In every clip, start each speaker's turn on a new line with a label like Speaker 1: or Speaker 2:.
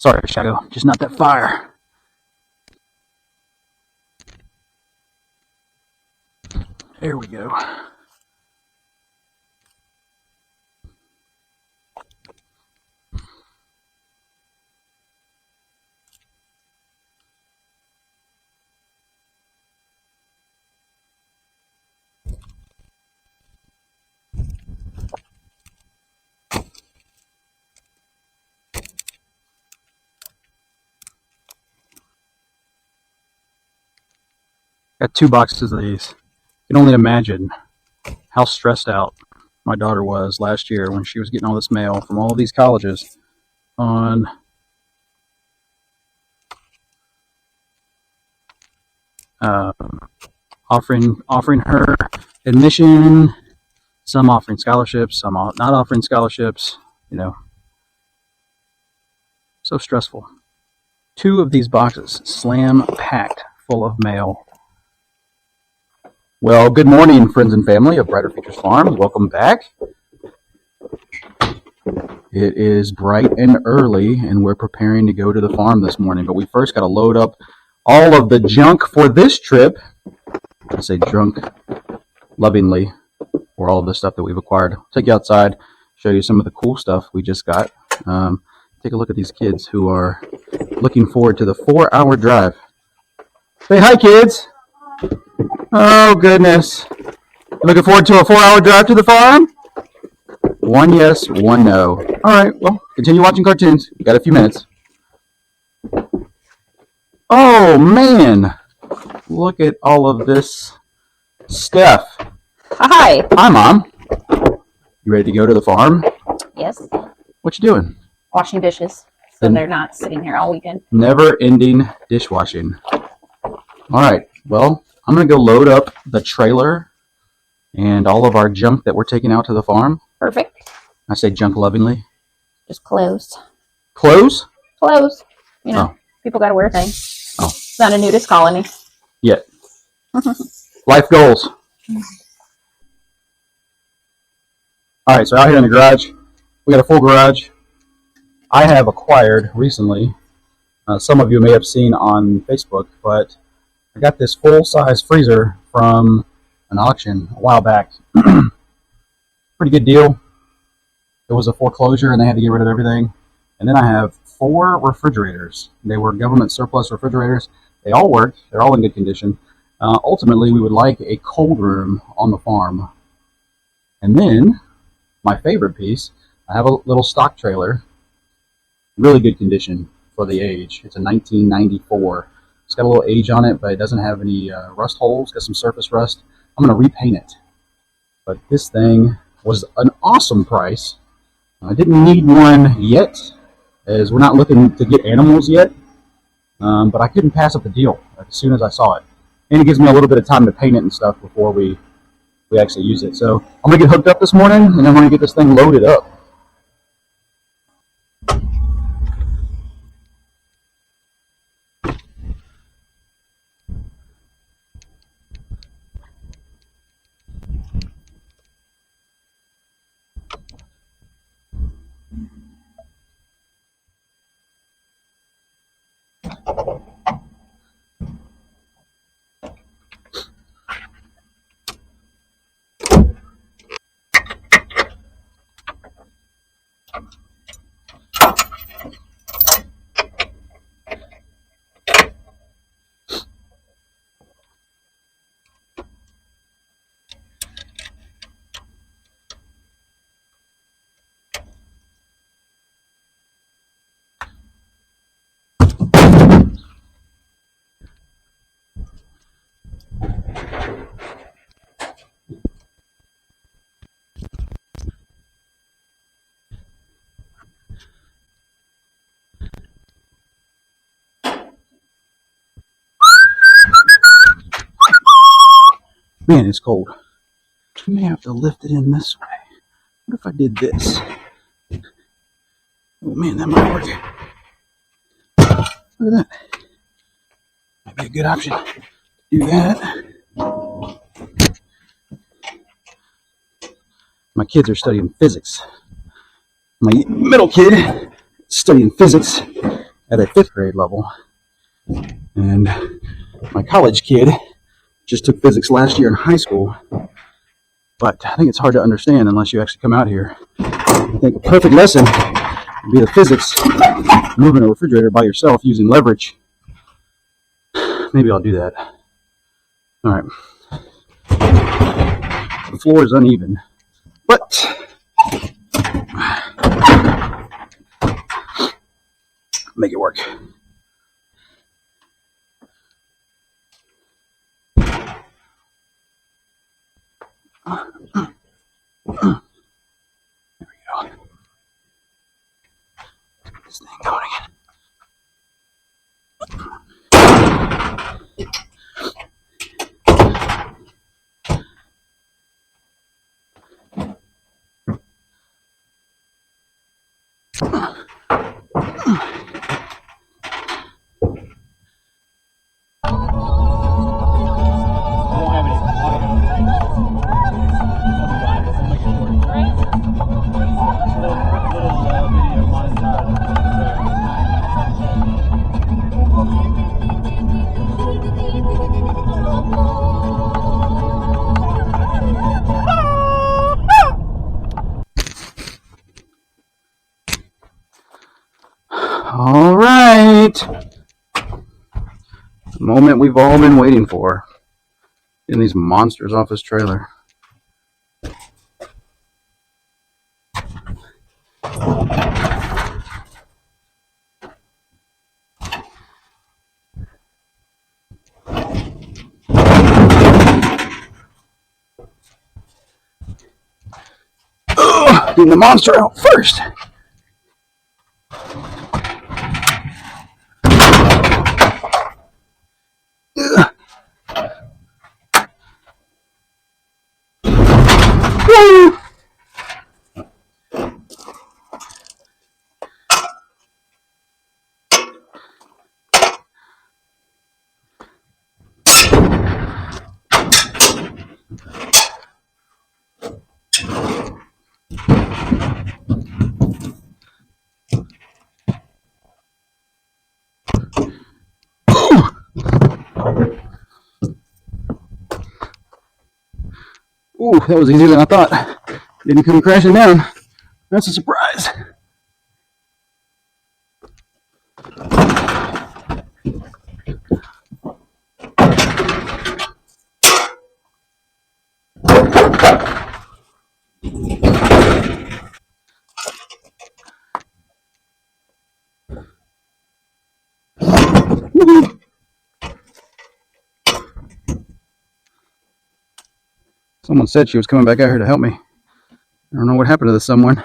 Speaker 1: Sorry, Shadow, just not that fire. There we go. Got 2 boxes of these. You can only imagine how stressed out my daughter was last year when she was getting all this mail from all these colleges on offering her admission, some offering scholarships, some not offering scholarships, you know. So stressful. 2 of these boxes slam packed full of mail. Well, good morning, friends and family of Brighter Futures Farms. Welcome back. It is bright and early, and we're preparing to go to the farm this morning. But we first got to load up all of the junk for this trip. I say junk lovingly for all of the stuff that we've acquired. I'll take you outside, show you some of the cool stuff we just got. Take a look at these kids who are looking forward to the 4-hour drive. Say hi, kids. Oh, goodness. Looking forward to a 4-hour drive to the farm? 1 yes, 1 no. All right, well, continue watching cartoons. You got a few minutes. Oh, man. Look at all of this stuff.
Speaker 2: Hi.
Speaker 1: Hi, Mom. You ready to go to the farm?
Speaker 2: Yes.
Speaker 1: What you doing?
Speaker 2: Washing dishes, so they're not sitting here all weekend.
Speaker 1: Never-ending dishwashing. All right, well, I'm going to go load up the trailer and all of our junk that we're taking out to the farm.
Speaker 2: Perfect.
Speaker 1: I say junk lovingly.
Speaker 2: Just clothes.
Speaker 1: Clothes?
Speaker 2: Clothes. You know, people got to wear things.
Speaker 1: Oh.
Speaker 2: It's not a nudist colony.
Speaker 1: Yet. Life goals. All right, so out here in the garage, we got a full garage. I have acquired recently, some of you may have seen on Facebook, but I got this full-size freezer from an auction a while back. Pretty good deal. It was a foreclosure and they had to get rid of everything. And then I have 4 refrigerators. They were government surplus refrigerators. They all work. They're all in good condition. Ultimately, we would like a cold room on the farm. And then, my favorite piece, I have a little stock trailer. Really good condition for the age. It's a 1994. It's got a little age on it, but it doesn't have any rust holes. Got some surface rust. I'm going to repaint it. But this thing was an awesome price. I didn't need one yet, as we're not looking to get animals yet. But I couldn't pass up the deal as soon as I saw it. And it gives me a little bit of time to paint it and stuff before we actually use it. So I'm going to get hooked up this morning, and I'm going to get this thing loaded up. Man, it's cold. I may have to lift it in this way. What if I did this? Oh man, that might work. Look at that. Might be a good option. Do that. My kids are studying physics. My middle kid is studying physics at a 5th grade level. And my college kid just took physics last year in high school. But I think it's hard to understand unless you actually come out here. I think a perfect lesson would be the physics moving a refrigerator by yourself using leverage. Maybe I'll do that. All right. The floor is uneven, but make it work. There we go. Get this thing going again. All right. The moment we've all been waiting for. Getting these monsters off this trailer. Getting the monster out first. Woo! Ooh, that was easier than I thought. Didn't come crashing down. That's a surprise. Woo-hoo. Someone said she was coming back out here to help me. I don't know what happened to this someone.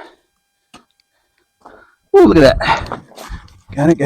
Speaker 1: Oh, look at that. Got it.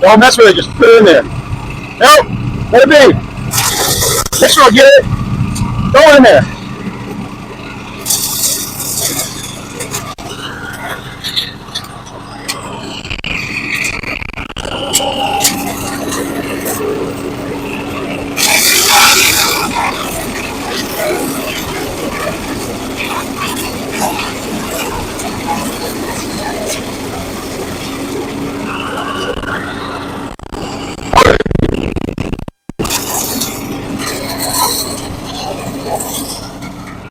Speaker 1: Don't mess with it, just put it in there. Nope, let it be. Make sure I get it. Go in there.